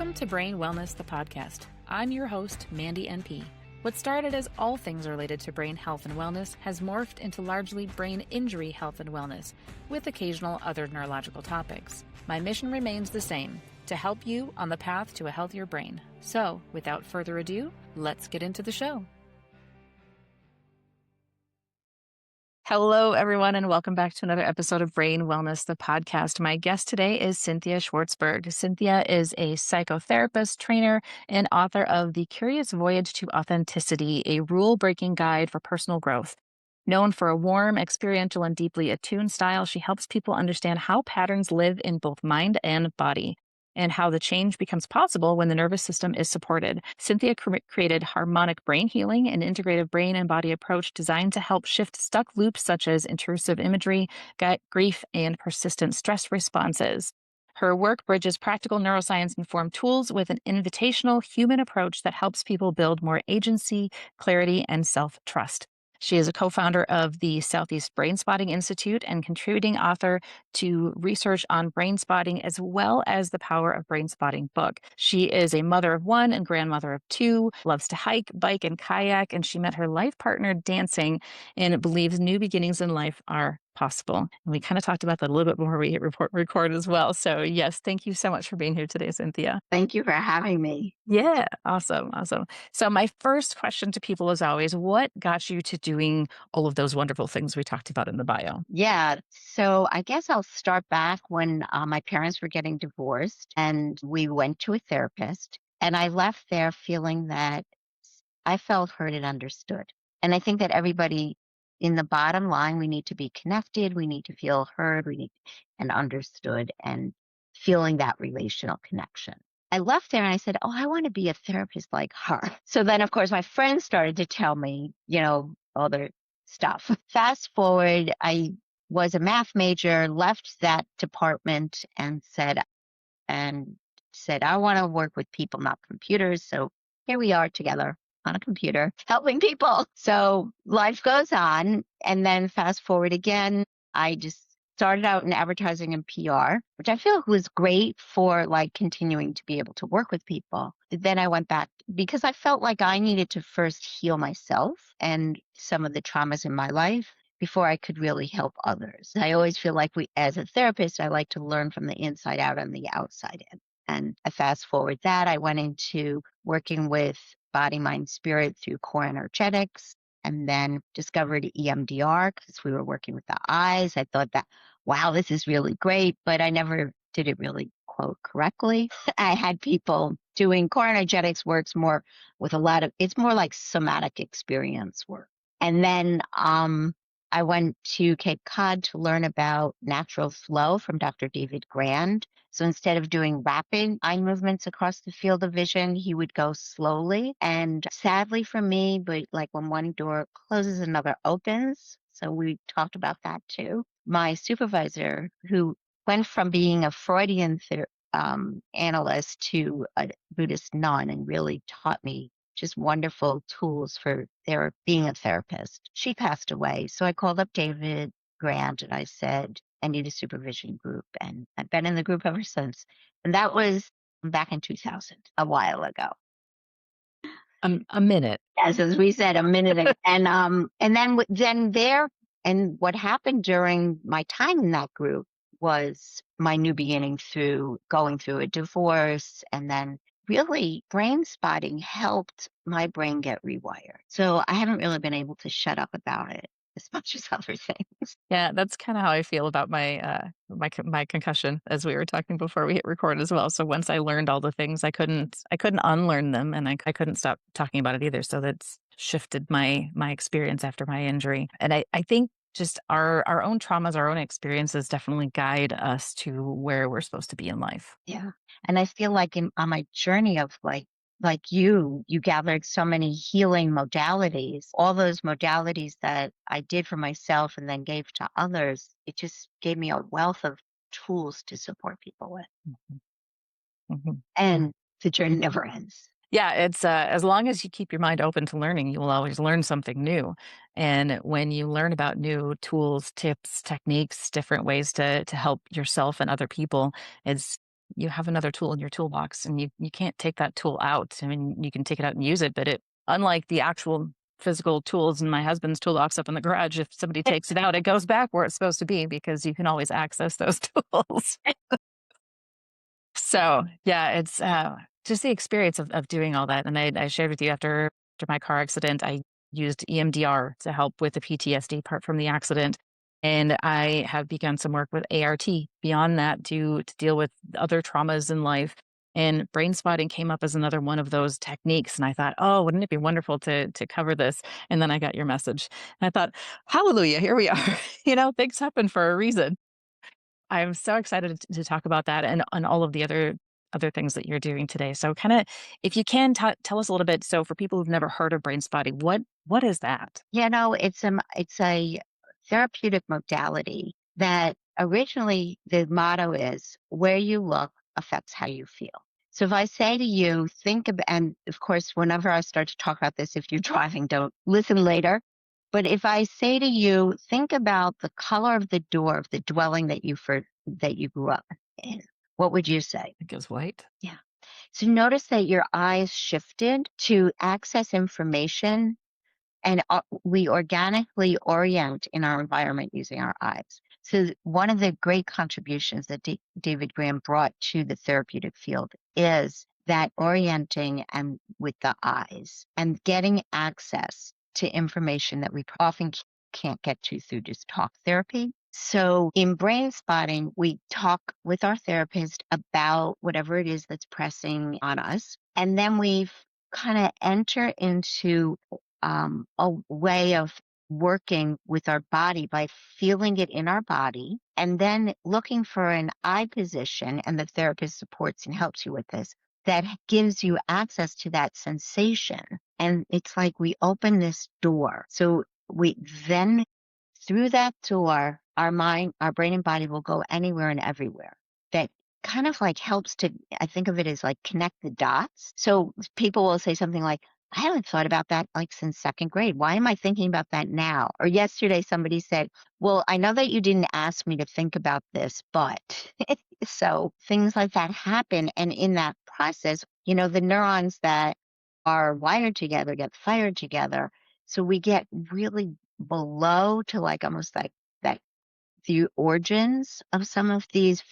Welcome to Brain Wellness, the podcast. I'm your host, Mandy NP. What started as all things related to brain health and wellness has morphed into largely brain injury health and wellness, with occasional other neurological topics. My mission remains the same, to help you on the path to a healthier brain. So, without further ado, let's get into the show. Hello, everyone, and welcome back to another episode of Brain Wellness, the podcast. My guest today is Cynthia Schwartzberg. Cynthia is a psychotherapist, trainer, and author of The Curious Voyage to Authenticity, a rule-breaking guide for personal growth. Known for a warm, experiential, and deeply attuned style, she helps people understand how patterns live in both mind and body, and how the change becomes possible when the nervous system is supported. Cynthia created Harmonic Brain Healing, an integrative brain and body approach designed to help shift stuck loops such as intrusive imagery, grief, and persistent stress responses. Her work bridges practical neuroscience-informed tools with an invitational human approach that helps people build more agency, clarity, and self-trust. She is a co-founder of the Southeast Brainspotting Institute and contributing author to research on brain spotting, as well as the Power of Brainspotting Book. She is a mother of one and grandmother of two, loves to hike, bike, and kayak, and she met her life partner dancing and believes new beginnings in life are possible. And we kind of talked about that a little bit before we hit record as well. So yes, thank you so much for being here today, Cynthia. Thank you for having me. Yeah, awesome. So my first question to people is always, what got you to doing all of those wonderful things we talked about in the bio? Yeah, so I guess I'll start back when my parents were getting divorced and we went to a therapist, and I left there feeling that I felt heard and understood. And I think that everybody, in the bottom line, we need to be connected, we need to feel heard, we need and understood, and feeling that relational connection. I left there and I said, oh, I want to be a therapist like her. So then, of course, my friends started to tell me, all their stuff. Fast forward, I was a math major, left that department and said, I want to work with people, not computers. So here we are together on a computer helping people. So life goes on. And then fast forward again, I just started out in advertising and PR, which I feel was great for like continuing to be able to work with people. Then I went back because I felt like I needed to first heal myself and some of the traumas in my life before I could really help others. I always feel like as a therapist, I like to learn from the inside out and the outside in. And I fast forward that, I went into working with body, mind, spirit through core energetics, and then discovered EMDR because we were working with the eyes. I thought that, wow, this is really great, but I never did it really, quote, correctly. I had people doing core energetics works more with it's more like somatic experience work. And then I went to Cape Cod to learn about natural flow from Dr. David Grand. So instead of doing rapid eye movements across the field of vision, he would go slowly. And sadly for me, but like when one door closes, another opens. So we talked about that too. My supervisor, who went from being a Freudian analyst to a Buddhist nun and really taught me just wonderful tools for being a therapist. She passed away. So I called up David Grant and I said, I need a supervision group. And I've been in the group ever since. And that was back in 2000, a while ago. A minute. As we said, a minute ago. And then what happened during my time in that group was my new beginning through going through a divorce, and then really brain spotting helped my brain get rewired. So I haven't really been able to shut up about it as much as other things. Yeah, that's kind of how I feel about my my concussion, as we were talking before we hit record as well. So once I learned all the things, I couldn't unlearn them, and I couldn't stop talking about it either. So that's shifted my experience after my injury. And I think just our own traumas, our own experiences definitely guide us to where we're supposed to be in life. Yeah. And I feel like on my journey of like you gathered so many healing modalities, all those modalities that I did for myself and then gave to others. It just gave me a wealth of tools to support people with. Mm-hmm. Mm-hmm. And the journey never ends. Yeah, it's as long as you keep your mind open to learning, you will always learn something new. And when you learn about new tools, tips, techniques, different ways to help yourself and other people, it's you have another tool in your toolbox, and you can't take that tool out. I mean, you can take it out and use it, but it unlike the actual physical tools in my husband's toolbox up in the garage, if somebody takes it out, it goes back where it's supposed to be because you can always access those tools. So, yeah, it's, just the experience of doing all that, and I shared with you after my car accident, I used EMDR to help with the PTSD part from the accident, and I have begun some work with ART beyond that to deal with other traumas in life, and brain spotting came up as another one of those techniques, and I thought, "Oh, wouldn't it be wonderful to cover this?" And then I got your message, and I thought, "Hallelujah, here we are." Things happen for a reason. I'm so excited to talk about that and all of the other things that you're doing today. So kinda if you can tell us a little bit, so for people who've never heard of brain spotting, what is that? It's a therapeutic modality that originally the motto is where you look affects how you feel. So if I say to you, think about, and of course, whenever I start to talk about this, if you're driving, don't listen later. But if I say to you, think about the color of the door of the dwelling that you grew up in, what would you say? It goes white? Yeah. So notice that your eyes shifted to access information and we organically orient in our environment using our eyes. So, one of the great contributions that David Graham brought to the therapeutic field is that orienting and with the eyes and getting access to information that we often can't get to through just talk therapy. So, in brain spotting, we talk with our therapist about whatever it is that's pressing on us. And then we kind of enter into a way of working with our body by feeling it in our body and then looking for an eye position, and the therapist supports and helps you with this, that gives you access to that sensation. And it's like we open this door. So we then, through that door, our mind, our brain and body will go anywhere and everywhere. That kind of like helps to, I think of it as like connect the dots. So people will say something like, I haven't thought about that like since second grade. Why am I thinking about that now? Or yesterday somebody said, well, I know that you didn't ask me to think about this, but so things like that happen. And in that process, the neurons that are wired together get fired together. So we get really below to like almost like that the origins of some of these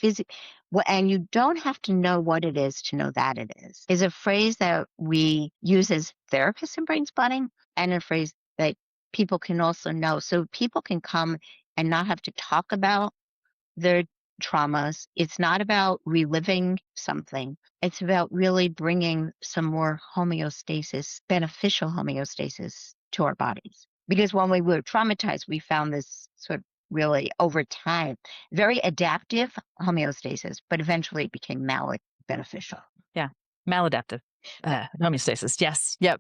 and you don't have to know what it is to know that it is a phrase that we use as therapists in brain spotting, and a phrase that people can also know. So people can come and not have to talk about their traumas. It's not about reliving something. It's about really bringing some more homeostasis, beneficial homeostasis to our bodies. Because when we were traumatized, we found this sort of really over time, very adaptive homeostasis, but eventually it became beneficial. Yeah. Maladaptive, homeostasis. Yes. Yep.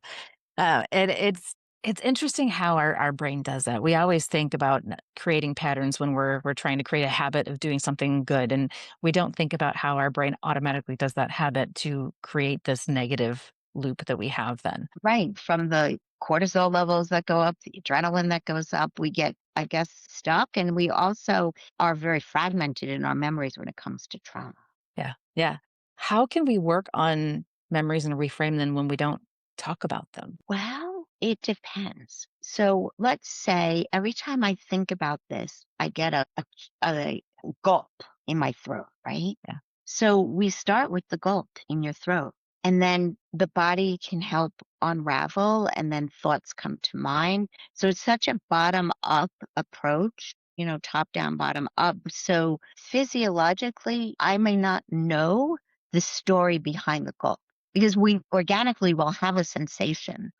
And it's interesting how our brain does that. We always think about creating patterns when we're trying to create a habit of doing something good, and we don't think about how our brain automatically does that habit to create this negative loop that we have then. Right. From the cortisol levels that go up, the adrenaline that goes up, we get, I guess, stuck. And we also are very fragmented in our memories when it comes to trauma. Yeah. Yeah. How can we work on memories and reframe them when we don't talk about them? Well, it depends. So let's say every time I think about this, I get a gulp in my throat, right? Yeah. So we start with the gulp in your throat, and then the body can help unravel, and then thoughts come to mind. So it's such a bottom up approach, top down, bottom up. So physiologically, I may not know the story behind the gulp because we organically will have a sensation.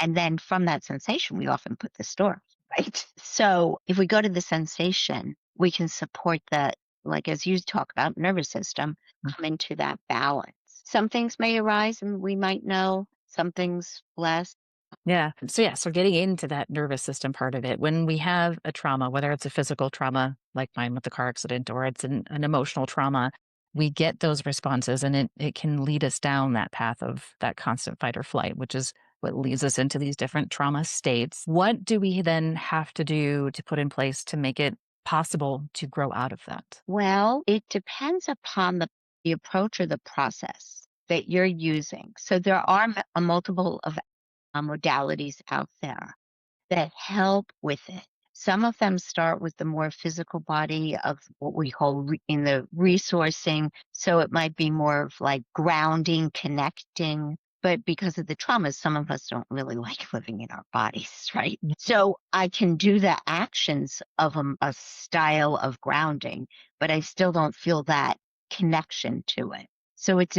And then from that sensation, we often put the story, right? So if we go to the sensation, we can support that, like as you talk about, nervous system, come into that balance. Some things may arise and we might know, some things less. Yeah. So getting into that nervous system part of it, when we have a trauma, whether it's a physical trauma like mine with the car accident, or it's an emotional trauma, we get those responses, and it can lead us down that path of that constant fight or flight, which is what leads us into these different trauma states. What do we then have to do to put in place to make it possible to grow out of that? Well, it depends upon the the approach or the process that you're using. So there are a multiple of modalities out there that help with it. Some of them start with the more physical body of what we call in the resourcing. So it might be more of like grounding, connecting. But because of the trauma, some of us don't really like living in our bodies, right? So I can do the actions of a style of grounding, but I still don't feel that connection to it. So it's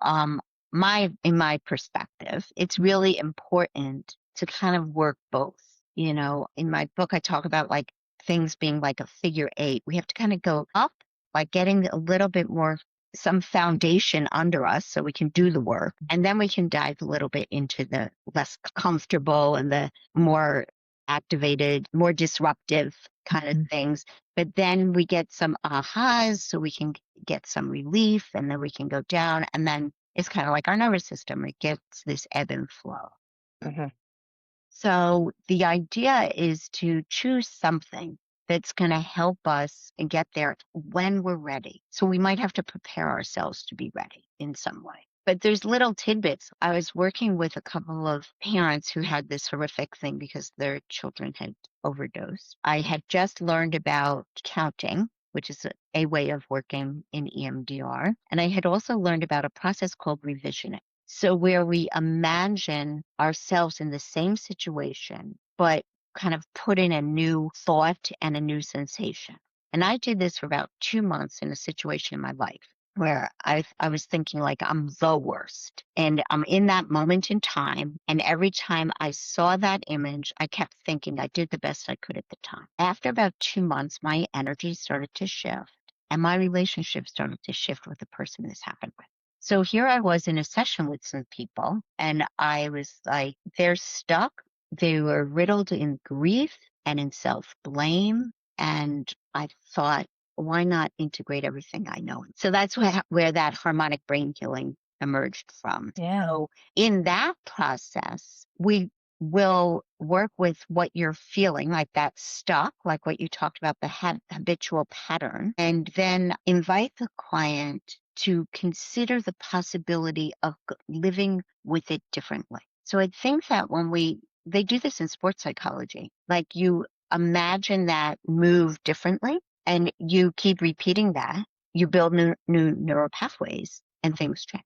um, in my perspective, it's really important to kind of work both. In my book, I talk about like things being like a figure eight. We have to kind of go up, like getting a little bit more, some foundation under us so we can do the work. And then we can dive a little bit into the less comfortable and the more activated, more disruptive kind of things. But then we get some ahas so we can get some relief, and then we can go down. And then it's kind of like our nervous system. It gets this ebb and flow. Mhm. So the idea is to choose something that's going to help us and get there when we're ready. So we might have to prepare ourselves to be ready in some way. But there's little tidbits. I was working with a couple of parents who had this horrific thing because their children had overdosed. I had just learned about counting, which is a way of working in EMDR. And I had also learned about a process called revisioning. So where we imagine ourselves in the same situation, but kind of put in a new thought and a new sensation. And I did this for about 2 months in a situation in my life where I was thinking like I'm the worst. And I'm in that moment in time. And every time I saw that image, I kept thinking I did the best I could at the time. After about 2 months, my energy started to shift and my relationship started to shift with the person this happened with. So here I was in a session with some people, and I was like, they're stuck. They were riddled in grief and in self blame. And I thought, why not integrate everything I know? So that's where that harmonic brain healing emerged from. Yeah. So in that process, we will work with what you're feeling, like that stuck, like what you talked about, the habitual pattern, and then invite the client to consider the possibility of living with it differently. So I think that they do this in sports psychology, like you imagine that move differently and you keep repeating that, you build new neural pathways and things change.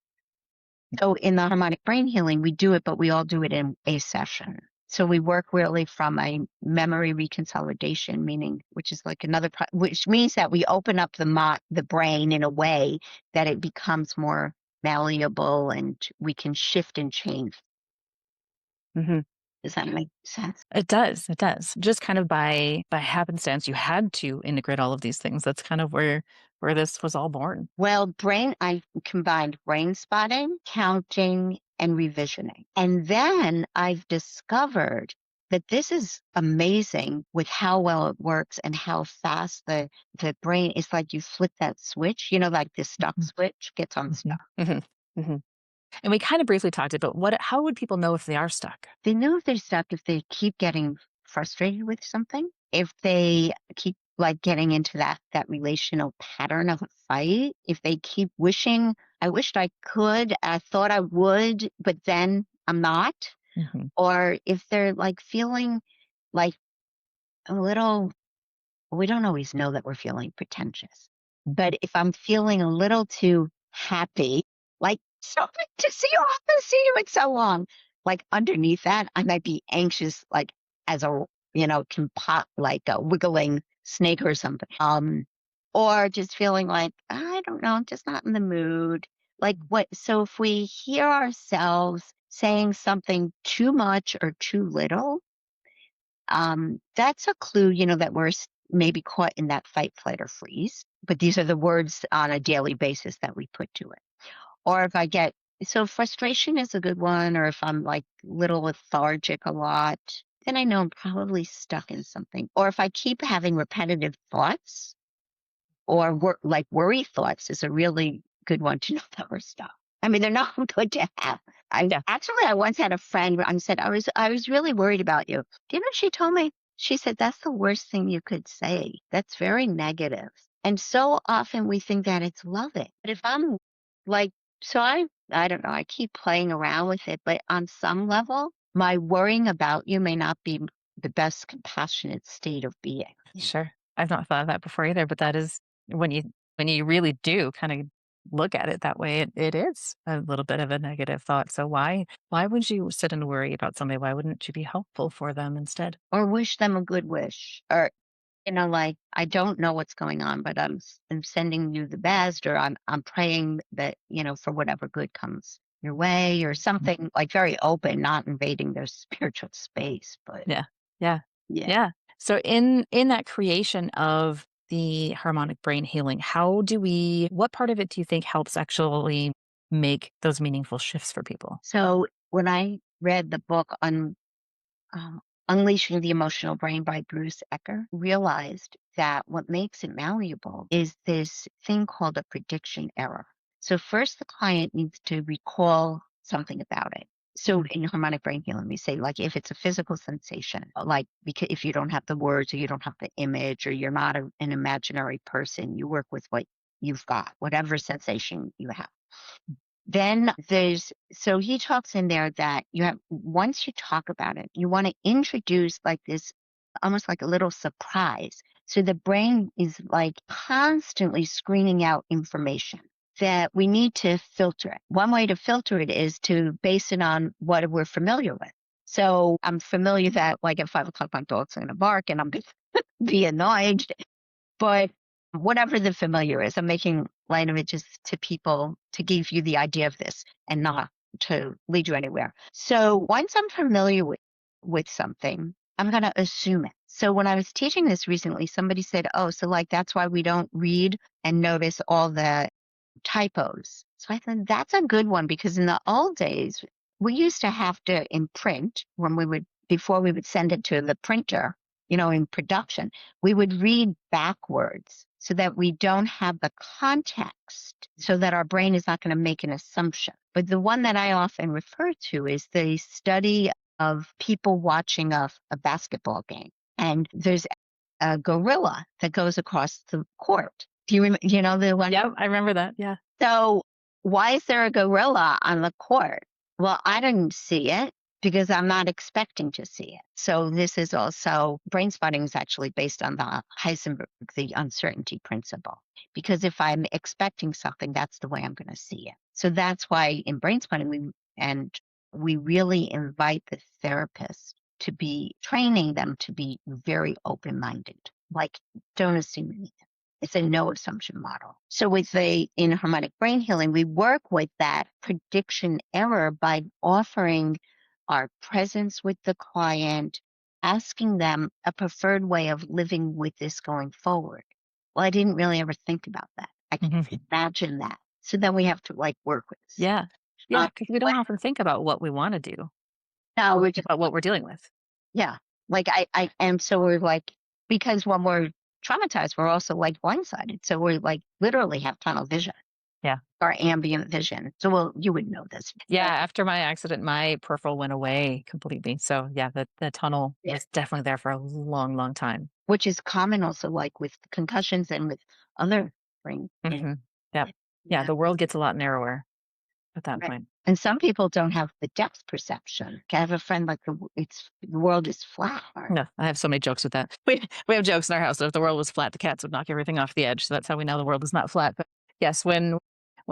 So in the harmonic brain healing, we do it, but we all do it in a session. So we work really from a memory reconsolidation, meaning which is like which means that we open up the brain in a way that it becomes more malleable and we can shift and change. Mhm. Does that make sense? It does, it does. Just kind of by happenstance, you had to integrate all of these things. That's kind of where this was all born. Well, I combined brain spotting, counting, and revisioning. And then I've discovered that this is amazing with how well it works and how fast the brain is like you flip that switch, like the stuck Mhm, switch gets mhm, unstuck. mhm, mhm. And we kind of briefly talked about how would people know if they are stuck? They know if they're stuck if they keep getting frustrated with something, if they keep like getting into that relational pattern of a fight, if they keep wishing, I wished I could, I thought I would, but then I'm not, Mhm, or if they're like feeling like a little, we don't always know that we're feeling pretentious, mhm, but if I'm feeling a little too happy, like something to see you, I haven't seen you in so long, like underneath that, I might be anxious, like as a, can pop like a wiggling snake or something. Or just feeling like, I don't know, I'm just not in the mood. Like what? So if we hear ourselves saying something too much or too little, that's a clue, that we're maybe caught in that fight, flight, or freeze. But these are the words on a daily basis that we put to it. Or if I get, so frustration is a good one, or if I'm like little lethargic a lot, then I know I'm probably stuck in something. Or if I keep having repetitive thoughts or like worry thoughts is a really good one to know that we're stuck. I mean, they're not good to have. yeah. I once had a friend where I said, I was really worried about you. Do you know what she told me? She said, that's the worst thing you could say. That's very negative. And so often we think that it's loving. But if I'm like, so I don't know, I keep playing around with it, but on some level, my worrying about you may not be the best compassionate state of being. Sure. I've not thought of that before either, but that is when you really do kind of look at it that way, it is a little bit of a negative thought. So why would you sit and worry about somebody? Why wouldn't you be helpful for them instead? Or wish them a good wish. Or, like, I don't know what's going on, but I'm sending you the best, or I'm praying that, for whatever good comes your way, or Mhm. something like very open, not invading their spiritual space. But Yeah. Yeah. yeah. Yeah. So in that creation of the harmonic brain healing, what part of it do you think helps actually make those meaningful shifts for people? So when I read the book on um, Unleashing the Emotional Brain by Bruce Ecker, realized that what makes it malleable is this thing called a prediction error. So first the client needs to recall something about it. So Mhm. in harmonic brain healing, we say, like, if it's a physical sensation, like, because if you don't have the words, or you don't have the image, or you're not an imaginary person, you work with what you've got, whatever sensation you have. Then so he talks in there that once you talk about it, you want to introduce like this, almost like a little surprise. So the brain is like constantly screening out information that we need to filter it. One way to filter it is to base it on what we're familiar with. So I'm familiar that, like, at 5 o'clock, my dog's going to bark and I'm going to be annoyed, but whatever the familiar is, I'm making light of it just to people to give you the idea of this and not to lead you anywhere. So once I'm familiar with something, I'm going to assume it. So when I was teaching this recently, somebody said, "Oh, so like that's why we don't read and notice all the typos." So I thought that's a good one, because in the old days, we used to have to imprint before we would send it to the printer, in production, we would read backwards so that we don't have the context, so that our brain is not going to make an assumption. But the one that I often refer to is the study of people watching a basketball game. And there's a gorilla that goes across the court. Do you remember, the one? Yeah, I remember that. Yeah. So why is there a gorilla on the court? Well, I didn't see it because I'm not expecting to see it. So this is also brain spotting is actually based on the Heisenberg, the uncertainty principle. Because if I'm expecting something, that's the way I'm going to see it. So that's why in brain spotting we really invite the therapist to be training them to be very open minded. Like, don't assume anything. It's a no assumption model. So in harmonic brain healing, we work with that prediction error by offering our presence with the client, asking them a preferred way of living with this going forward. Well, I didn't really ever think about that. I Mhm. can't imagine that. So then we have to, like, work with this. Yeah. Yeah, Um, because we don't often think about what we wanna do. no, We we're think just about what we're dealing with. Yeah. Like, and so we're like, because when we're traumatized, we're also like blindsided. So we're like literally have tunnel vision Yeah. or ambient vision. So, well, you would know this. Yeah, But after my accident, my peripheral went away completely. So, yeah, the tunnel yeah, was definitely there for a long, long time. which is common also, like with concussions and with other brain. Mhm. Yep. Yeah, Yeah. the world gets a lot narrower at that Right. point. And some people don't have the depth perception. I have a friend, like, the world is flat. No, I have so many jokes with that. We have jokes in our house that if the world was flat, the cats would knock everything off the edge. So that's how we know the world is not flat. But yes, when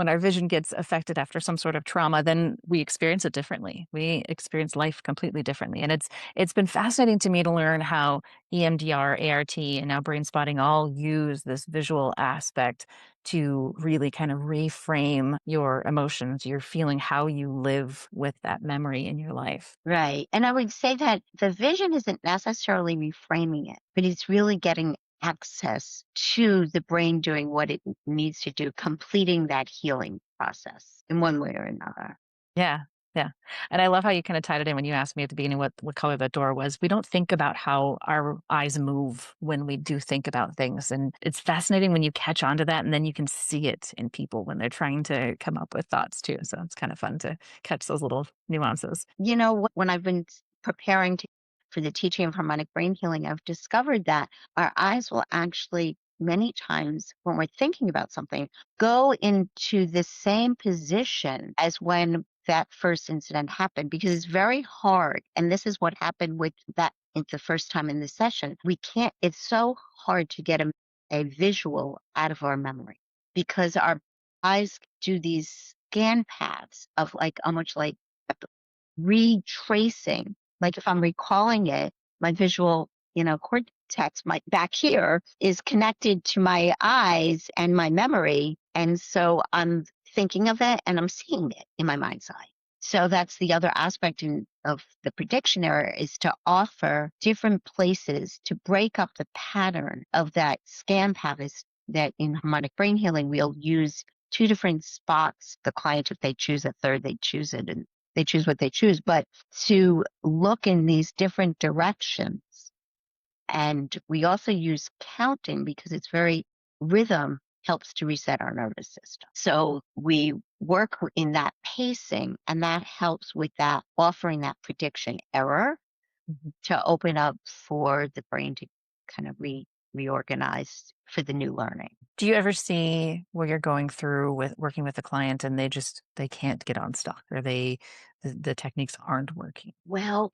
our vision gets affected after some sort of trauma, then we experience it differently. We experience life completely differently. And it's been fascinating to me to learn how EMDR, ART, and now brain spotting all use this visual aspect to really kind of reframe your emotions, your feeling, how you live with that memory in your life. Right. And I would say that the vision isn't necessarily reframing it, but it's really getting access to the brain doing what it needs to do, completing that healing process in one way or another. Yeah, yeah, and I love how you kinda tied it in when you asked me at the beginning what color the door was. We don't think about how our eyes move when we do think about things, and it's fascinating when you catch on to that, and then you can see it in people when they're trying to come up with thoughts too, so it's kinda fun to catch those little nuances. When I've been preparing for the teaching of harmonic brain healing, I've discovered that our eyes will actually many times when we're thinking about something, go into the same position as when that first incident happened, because it's very hard. And this is what happened with that the first time in the session. We can't, it's so hard to get a visual out of our memory because our eyes do these scan paths of like almost like retracing. Like if I'm recalling it, my visual, cortex, my back here is connected to my eyes and my memory. And so I'm thinking of it and I'm seeing it in my mind's eye. So that's the other aspect of the prediction error, is to offer different places to break up the pattern of that scan path. Is that in harmonic brain healing, we'll use two different spots. The client, if they choose a third, they choose it, and they choose what they choose, but to look in these different directions. And we also use counting because it's very rhythm helps to reset our nervous system. So we work in that pacing, and that helps with that offering that prediction error Mhm. to open up for the brain to kind of reorganize for the new learning. Do you ever see where you're going through with working with a client and they can't get on stock, or the techniques aren't working? Well,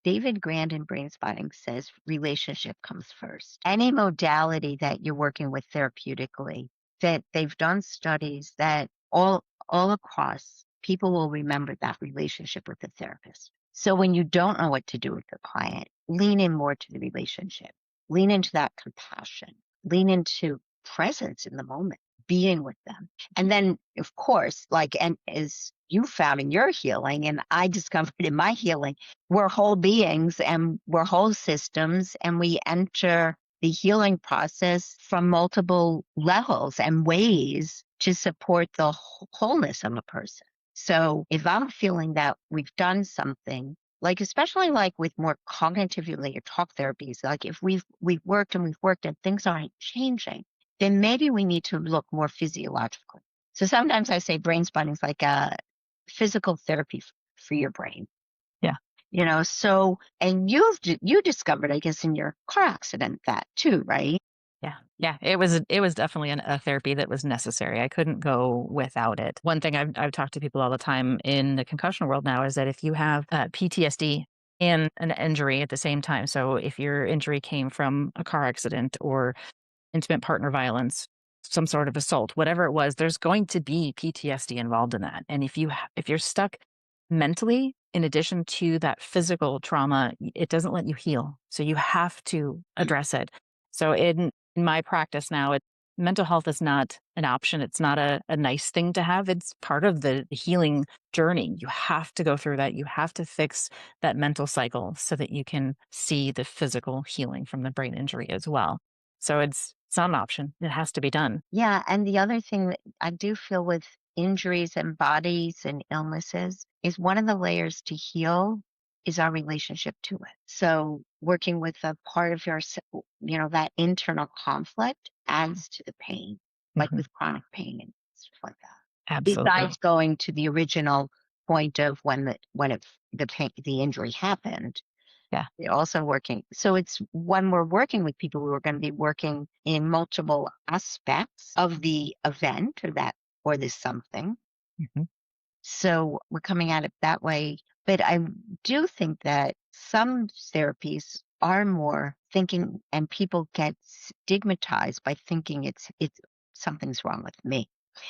David Grand in Brainspotting says relationship comes first. Any modality that you're working with therapeutically, that they've done studies that all across, people will remember that relationship with the therapist. So when you don't know what to do with the client, lean in more to the relationship. Lean into that compassion. Lean into presence in the moment, being with them. And then, of course, like, and as you found in your healing, and I discovered in my healing, we're whole beings and we're whole systems, and we enter the healing process from multiple levels and ways to support the wholeness of a person. So if I'm feeling that we've done something, like especially like with more cognitive related talk therapies, like if we've worked and things aren't changing, then maybe we need to look more physiologically. So sometimes I say brain spotting is like a physical therapy for your brain. Yeah. So, and you discovered, I guess, in your car accident that too, right? Yeah. Yeah. It was definitely a therapy that was necessary. I couldn't go without it. One thing I've talked to people all the time in the concussion world now is that if you have PTSD and an injury at the same time, so if your injury came from a car accident or intimate partner violence, some sort of assault, whatever it was, there's going to be PTSD involved in that. And if you're stuck mentally, in addition to that physical trauma, it doesn't let you heal. So you have to address it. So in my practice now, mental health is not an option. It's not a nice thing to have. It's part of the healing journey. You have to go through that. You have to fix that mental cycle so that you can see the physical healing from the brain injury as well. So it's not an option. It has to be done. Yeah. And the other thing that I do feel with injuries and bodies and illnesses is one of the layers to heal is our relationship to it. So working with a part of that internal conflict adds to the pain, like Mhm. with chronic pain and stuff like that. Absolutely. Besides going to the original point of the injury happened, Yeah. you're also working. So it's when we're working with people, we're going to be working in multiple aspects of the event or this something. Mhm. So we're coming at it that way. But I do think that some therapies are more thinking, and people get stigmatized by thinking it's something's wrong with me.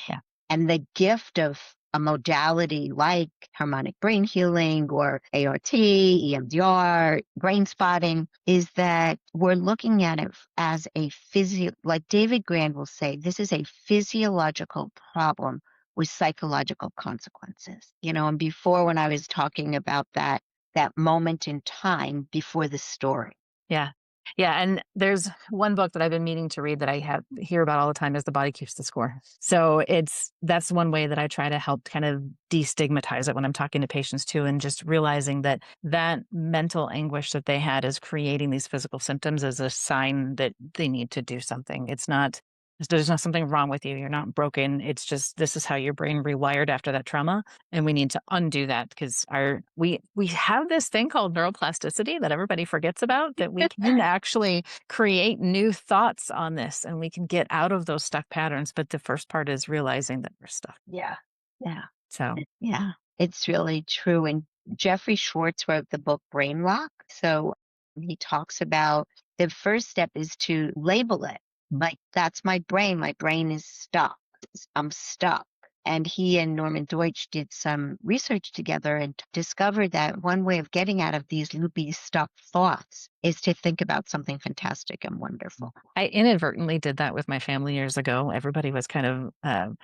Yeah. And the gift of a modality like harmonic brain healing or ART, EMDR, brain spotting is that we're looking at it as like David Grand will say, this is a physiological problem with psychological consequences. And before, when I was talking about that moment in time before the story. Yeah. Yeah, and there's one book that I've been meaning to read that I hear about all the time is The Body Keeps the Score. So that's one way that I try to help kind of destigmatize it when I'm talking to patients too, and just realizing that that mental anguish that they had is creating these physical symptoms as a sign that they need to do something. It's not There's not something wrong with you. You're not broken. It's just this is how your brain rewired after that trauma, and we need to undo that because our we have this thing called neuroplasticity that everybody forgets about, that we can actually create new thoughts on this, and we can get out of those stuck patterns. But the first part is realizing that we're stuck. Yeah. Yeah. So Yeah. It's really true. And Jeffrey Schwartz wrote the book Brain Lock. So he talks about the first step is to label it. Like, that's my brain. My brain is stuck. I'm stuck. And he and Norman Deutsch did some research together and discovered that one way of getting out of these loopy, stuck thoughts is to think about something fantastic and wonderful. I inadvertently did that with my family years ago. Everybody was kind of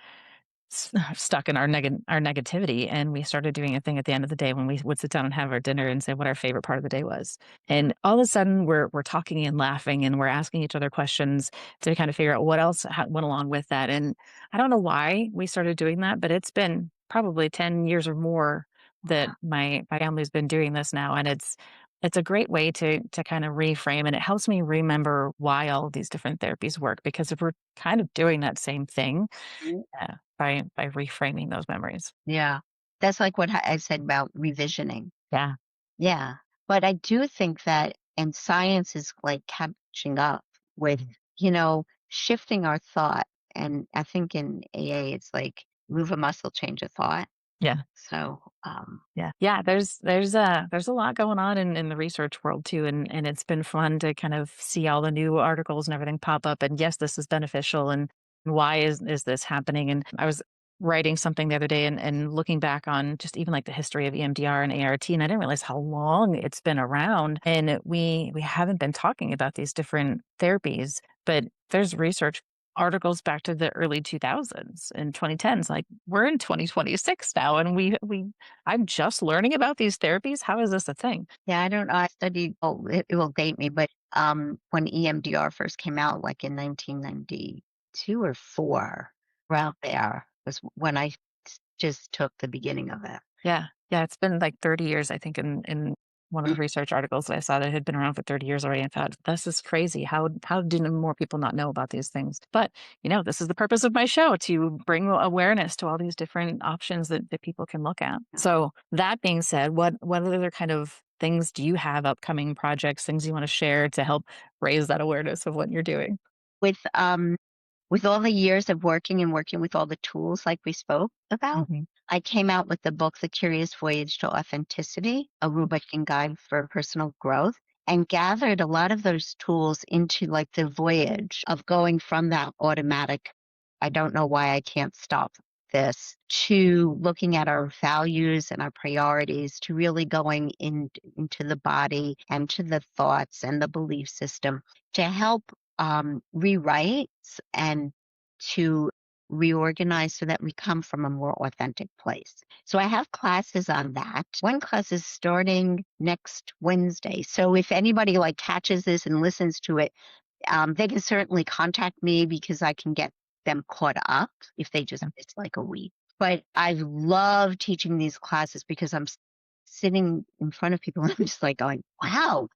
stuck in our negativity, and we started doing a thing at the end of the day when we would sit down and have our dinner and say what our favorite part of the day was. And all of a sudden we're talking and laughing, and we're asking each other questions to kind of figure out what else went along with that. And I don't know why we started doing that, but it's been probably 10 years or more that my family's been doing this now, and it's a great way to kind of reframe, and it helps me remember why all of these different therapies work, because if we're kind of doing that same thing, Mhm. by reframing those memories. Yeah. That's like what I said about revisioning. Yeah. Yeah. But I do think that, and science is like catching up with, Mhm. shifting our thought. And I think in AA, it's like move a muscle, change a thought. Yeah. So, Yeah. Yeah, there's a lot going on in the research world too, and it's been fun to kind of see all the new articles and everything pop up, and yes, this is beneficial, and why is this happening? And I was writing something the other day and looking back on just even like the history of EMDR and ART, and I didn't realize how long it's been around, and we haven't been talking about these different therapies, but there's research articles back to the early 2000s and 2010s. Like, we're in 2026 now, and I'm just learning about these therapies. How is this a thing? yeah, I don't know. I studied, oh, it will date me, but when EMDR first came out, like in 1992 or four, around there was when I just took the beginning of it. Yeah. Yeah, it's been like 30 years, I think, in one of the Mm. research articles that I saw that had been around for 30 years already. I thought, this is crazy. How do more people not know about these things? But, this is the purpose of my show, to bring awareness to all these different options that people can look at. So that being said, what other kind of things do you have, upcoming projects, things you want to share to help raise that awareness of what you're doing? With all the years of working with all the tools like we spoke about, Mhm. I came out with the book, The Curious Voyage to Authenticity, a rubric and guide for personal growth, and gathered a lot of those tools into like the voyage of going from that automatic, I don't know why I can't stop this, to looking at our values and our priorities, to really going into the body and to the thoughts and the belief system to help rewrite and to reorganize so that we come from a more authentic place. So I have classes on that. One class is starting next Wednesday. So if anybody like catches this and listens to it, they can certainly contact me because I can get them caught up if they just miss like a week. But I love teaching these classes because sitting in front of people and I'm just like going, wow,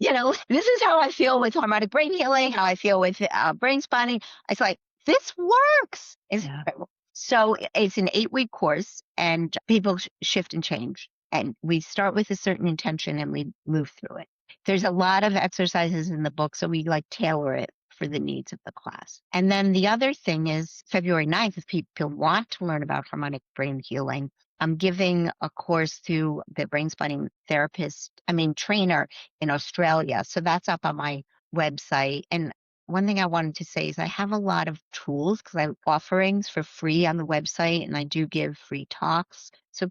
this is how I feel with harmonic brain healing, how I feel with brain spotting. It's like, this works. It's Yeah. incredible. So it's an 8-week course and people shift and change. And we start with a certain intention and we move through it. There's a lot of exercises in the book, so we like tailor it for the needs of the class. And then the other thing is February 9th, if people want to learn about harmonic brain healing, I'm giving a course through the brain spotting trainer in Australia. So that's up on my website. And one thing I wanted to say is I have a lot of tools because I have offerings for free on the website and I do give free talks. So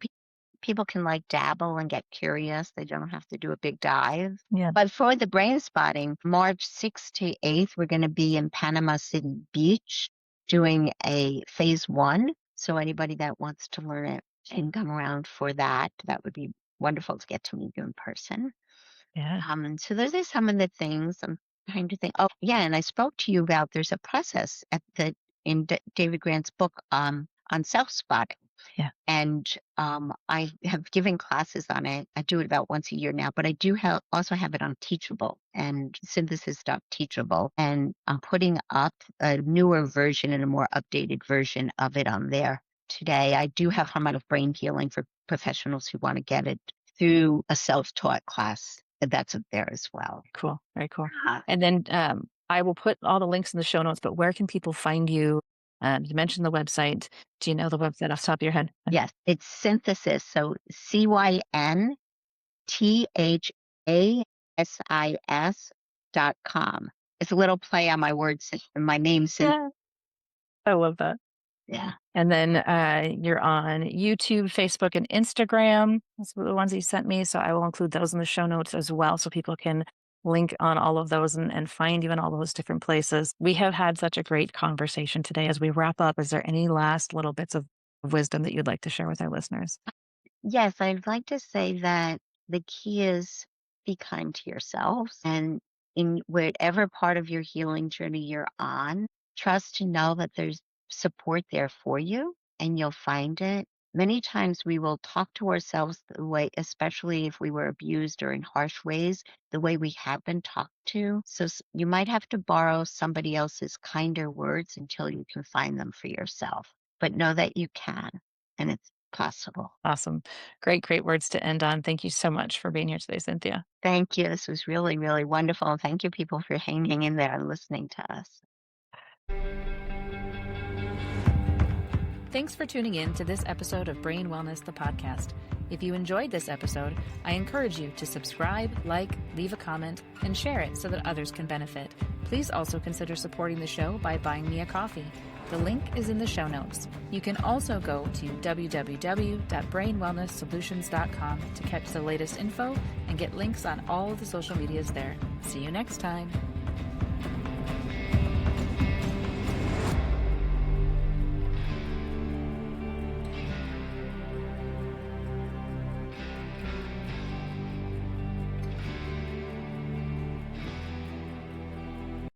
people can like dabble and get curious. They don't have to do a big dive. Yeah. But for the brain spotting, March 6th to 8th, we're going to be in Panama City Beach doing a phase one. So anybody that wants to learn it can come around for that. That would be wonderful to get to meet you in person. Yeah. And so those are some of the things I'm trying to think. Oh, yeah, and I spoke to you about there's a process in David Grant's book on self spotting. Yeah. And I have given classes on it. I do it about once a year now, but I do also have it on Teachable and synthesis.teachable. And I'm putting up a newer version and a more updated version of it on there today. I do have Harmonic Brain Healing for professionals who want to get it through a self-taught class. That's up there as well. Cool. Very cool. Uh, And then I will put all the links in the show notes, but where can people find you? You mentioned the website. Do you know the website off the top of your head? yes, it's synthesis. So CYNTHASIS.com. It's a little play on my words, my name, Yeah. I love that. yeah. And then you're on YouTube, Facebook, and Instagram. Those were the ones you sent me. So I will include those in the show notes as well so people can link on all of those and find you in all those different places. We have had such a great conversation today. As we wrap up, is there any last little bits of wisdom that you'd like to share with our listeners? Yes, I'd like to say that the key is be kind to yourselves, and in whatever part of your healing journey you're on, trust to know that there's support there for you and you'll find it. Many times we will talk to ourselves the way, especially if we were abused or in harsh ways, the way we have been talked to. So you might have to borrow somebody else's kinder words until you can find them for yourself. But know that you can, and it's possible. Awesome. Great, great words to end on. Thank you so much for being here today, Cynthia. Thank you. This was really, really wonderful. And thank you, people, for hanging in there and listening to us. Thanks for tuning in to this episode of Brain Wellness, the podcast. If you enjoyed this episode, I encourage you to subscribe, like, leave a comment, and share it so that others can benefit. Please also consider supporting the show by buying me a coffee. The link is in the show notes. You can also go to www.brainwellnesssolutions.com to catch the latest info and get links on all of the social medias there. See you next time.